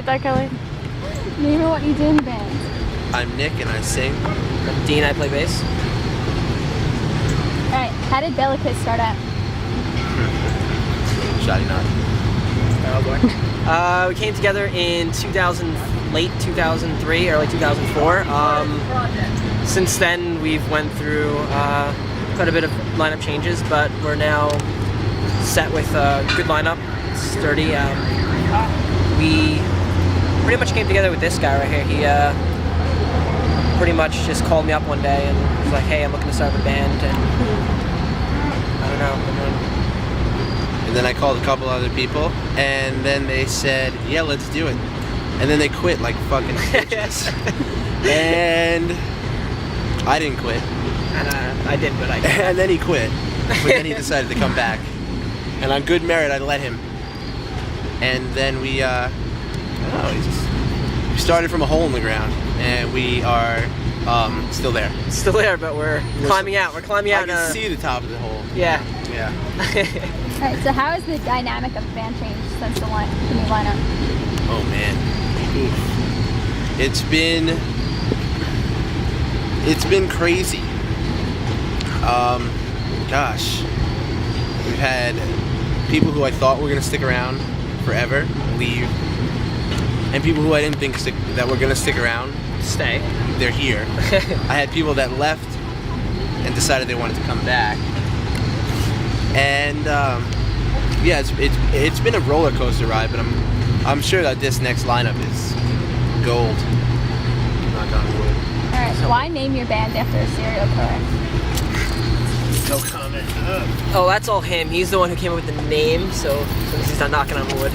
that, Kelly? Name what you do in the band. I'm Nick and I sing. I'm Dean, I play bass. Alright, how did Bela Kiss start out? Shoddy nod. Oh boy. We came together in late 2003, early 2004. Since then, we've went through quite a bit of lineup changes, but we're now set with a good lineup, sturdy. We pretty much came together with this guy right here. He pretty much just called me up one day and was like, "Hey, I'm looking to start a band," and I don't know. And then I called a couple other people, and then they said, "Yeah, let's do it." And then they quit like fucking bitches. And I didn't quit. And I did, but I didn't. And then he quit. But then he decided to come back. And on good merit, I let him. And then we, I don't know, we started from a hole in the ground, and we are still there. Still there, but we're climbing out. We're climbing out. I can see the top of the hole. Yeah. Yeah. Alright, so how has the dynamic of the band changed since the new lineup? Oh man. Oof. It's been crazy. Gosh. We've had people who I thought were gonna stick around forever leave. And people who I didn't think that were gonna stick around Stay. They're here. I had people that left and decided they wanted to come back. And yeah, it's been a roller coaster ride, but I'm sure that this next lineup is gold. Knock on wood. Alright, so why name your band after a serial killer? No comment. Oh, that's all him. He's the one who came up with the name, so he's not knocking on wood.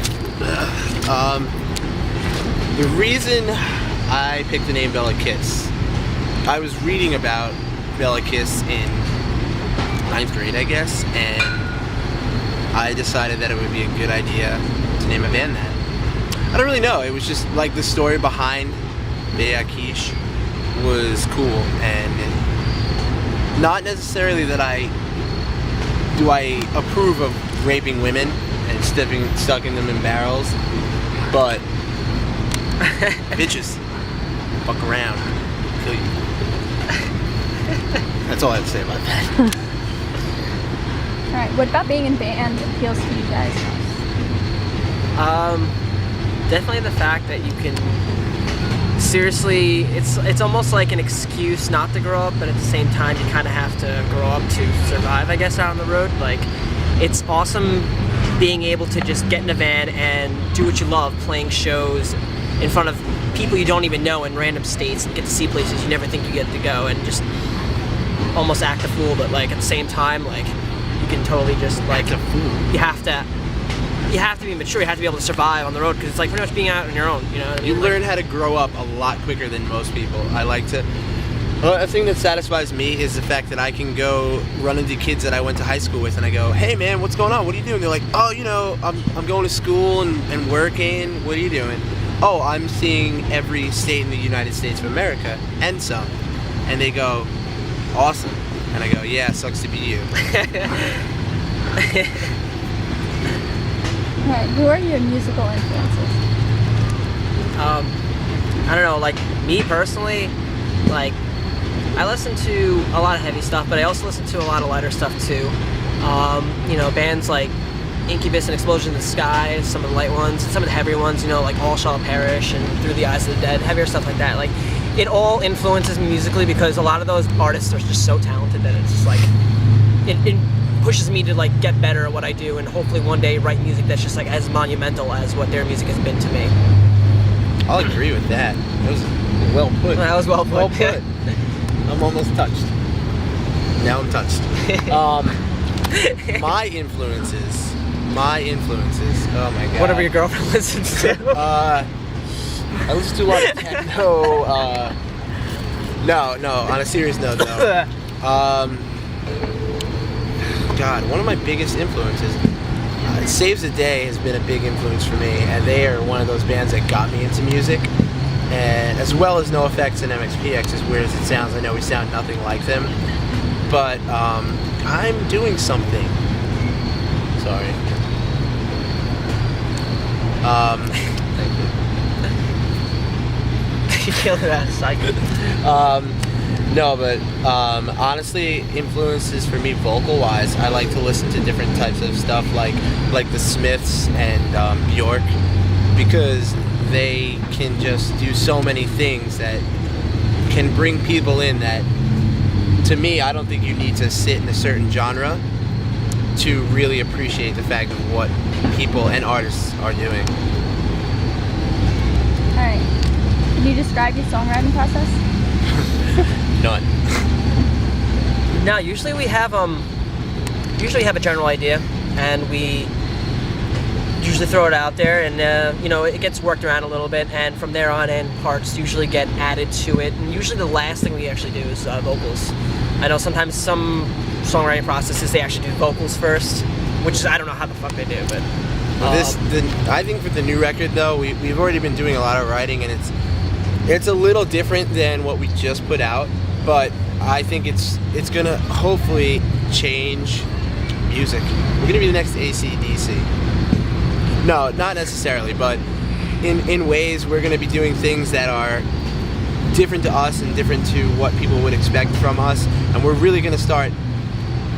The reason I picked the name Bela Kiss, I was reading about Bela Kiss in 9th grade, I guess, and I decided that it would be a good idea to name a band that. I don't really know, it was just like the story behind Bela Kiss was cool, and not necessarily that I approve of raping women and stucking them in barrels, but bitches, fuck around, kill you. That's all I have to say about that. Alright, what about being in band appeals to you guys? Definitely the fact that you can seriously, it's almost like an excuse not to grow up, but at the same time you kind of have to grow up to survive, I guess, out on the road. Like, it's awesome being able to just get in a van and do what you love, playing shows in front of people you don't even know in random states, and get to see places you never think you get to go, and just almost act a fool, but like at the same time, like, you can totally just like, Act a fool. you have to be mature, you have to be able to survive on the road, because it's like pretty much being out on your own, you know what I mean? You learn how to grow up a lot quicker than most people. A thing that satisfies me is the fact that I can go run into kids that I went to high school with, and I go, "Hey man, what's going on? What are you doing?" They're like, "Oh, you know, I'm going to school and working. What are you doing?" "Oh, I'm seeing every state in the United States of America and some." And they go, "Awesome." And I go, "Yeah, sucks to be you." Alright, who are your musical influences? I don't know, like, me personally, like, I listen to a lot of heavy stuff, but I also listen to a lot of lighter stuff too. You know, bands like Incubus and Explosion in the Sky, some of the light ones, some of the heavier ones, you know, like All Shall Perish and Through the Eyes of the Dead, heavier stuff like that. Like, it all influences me musically, because a lot of those artists are just so talented that it's just like, it pushes me to like get better at what I do, and hopefully one day write music that's just like as monumental as what their music has been to me. I'll agree with that. That was well put. That was well put. Well put. I'm almost touched. Now I'm touched. My influences. Oh my god. Whatever your girlfriend listens to. I listen to a lot of techno. No. On a serious note, though. God, one of my biggest influences. Saves the Day has been a big influence for me, and they are one of those bands that got me into music. And as well as No Effects and MXPX, as weird as it sounds, I know we sound nothing like them. But I'm doing something. Sorry. Kill that cycle. No, but honestly, influences for me vocal-wise, I like to listen to different types of stuff like the Smiths and Bjork, because they can just do so many things that can bring people in that, to me, I don't think you need to sit in a certain genre to really appreciate the fact of what people and artists are doing. Alright. Can you describe your songwriting process? None. No, usually we have a general idea, and we usually throw it out there, and you know, it gets worked around a little bit, and from there on in, parts usually get added to it, and usually the last thing we actually do is vocals. I know sometimes some songwriting processes they actually do vocals first, which is, I don't know how the fuck they do, but I think for the new record though, we've already been doing a lot of writing, and it's a little different than what we just put out, but I think it's gonna hopefully change music. We're gonna be the next AC/DC. No, not necessarily, but in ways we're gonna be doing things that are different to us and different to what people would expect from us, and we're really gonna start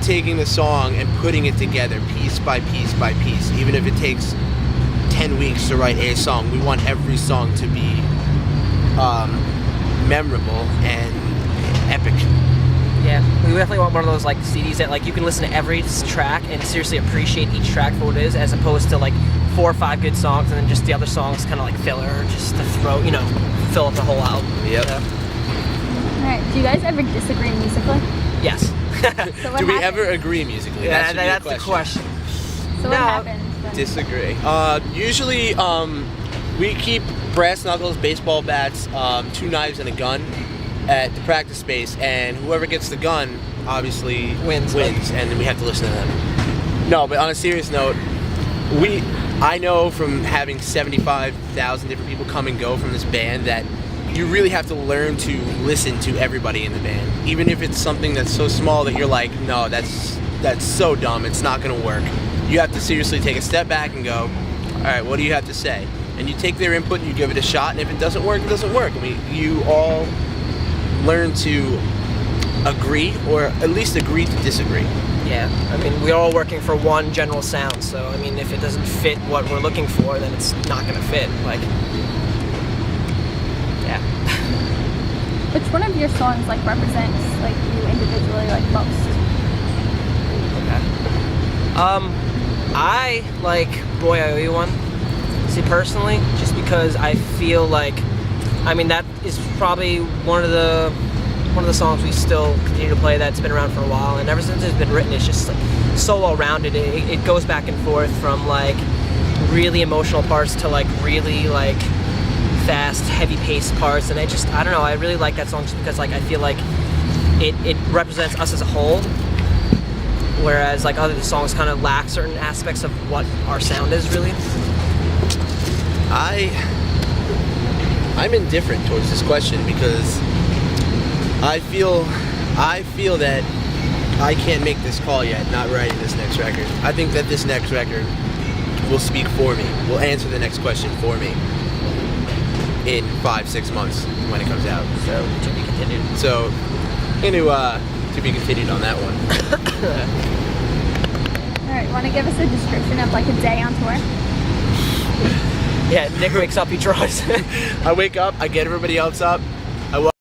taking the song and putting it together piece by piece by piece. Even if it takes 10 weeks to write a song, we want every song to be memorable and epic. yeah, we definitely want one of those like CDs that like you can listen to every track and seriously appreciate each track for what it is, as opposed to like 4 or 5 good songs and then just the other songs kind of like filler, just to throw, you know, fill up the whole album. Yep. Alright, do you guys ever disagree musically? Yes. So what Do we happens? ever agree musically? Yeah, That should be that's the question. So what No. happens? When... Disagree. Usually, we keep brass knuckles, baseball bats, 2 knives, and a gun at the practice space, and whoever gets the gun obviously Wins. and then we have to listen to them. No, but on a serious note, I know from having 75,000 different people come and go from this band that you really have to learn to listen to everybody in the band, even if it's something that's so small that you're like, no, that's so dumb, it's not gonna work. You have to seriously take a step back and go, all right, what do you have to say? And you take their input and you give it a shot, and if it doesn't work, it doesn't work. I mean, you all learn to agree, or at least agree to disagree. Yeah, I mean, we're all working for one general sound, so I mean, if it doesn't fit what we're looking for, then it's not gonna fit. Like, yeah. Which one of your songs like represents like you individually like most? Okay. I like Boy I Owe You One. See, personally, just because I feel like, I mean, that is probably one of the songs we still continue to play that's been around for a while, and ever since it's been written, it's just like so well rounded. It goes back and forth from like really emotional parts to like really like fast, heavy paced parts, and I don't know, I really like that song just because like I feel like it represents us as a whole, whereas like other songs kind of lack certain aspects of what our sound is really. I'm indifferent towards this question because I feel that I can't make this call yet, not writing this next record. I think that this next record will speak for me, will answer the next question for me in 5-6 months when it comes out. So, to be continued. So, to be continued on that one. Alright, want to give us a description of like a day on tour? Yeah, Nick wakes up, he draws. I wake up, I get everybody else up,